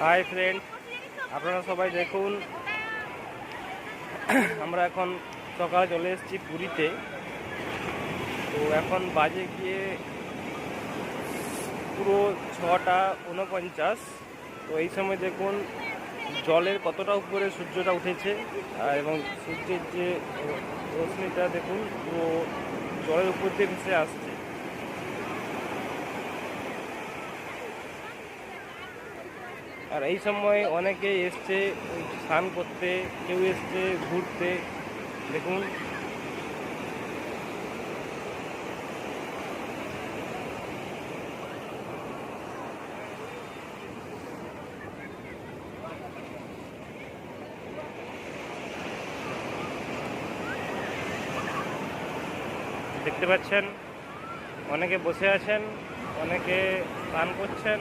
Hi friend, আপনারা সবাই দেখুন, আমরা এখন সকালে চলে এসেছি পুরীতে। তো এখন বাজে গিয়ে পুরো 6:49। তো এই সময় দেখুন জলের কতটা উপরে সূর্যটা উঠেছে, এবং সূর্যের যে রশ্মিটা দেখুন পুরো জলের উপর দিয়ে ভেসে আসছে। আর এই সময় অনেকে এসছে স্নান করতে, কেউ এসছে ঘুরতে। দেখুন দেখতে পাচ্ছেন, অনেকে বসে আছেন, অনেকে স্নান করছেন।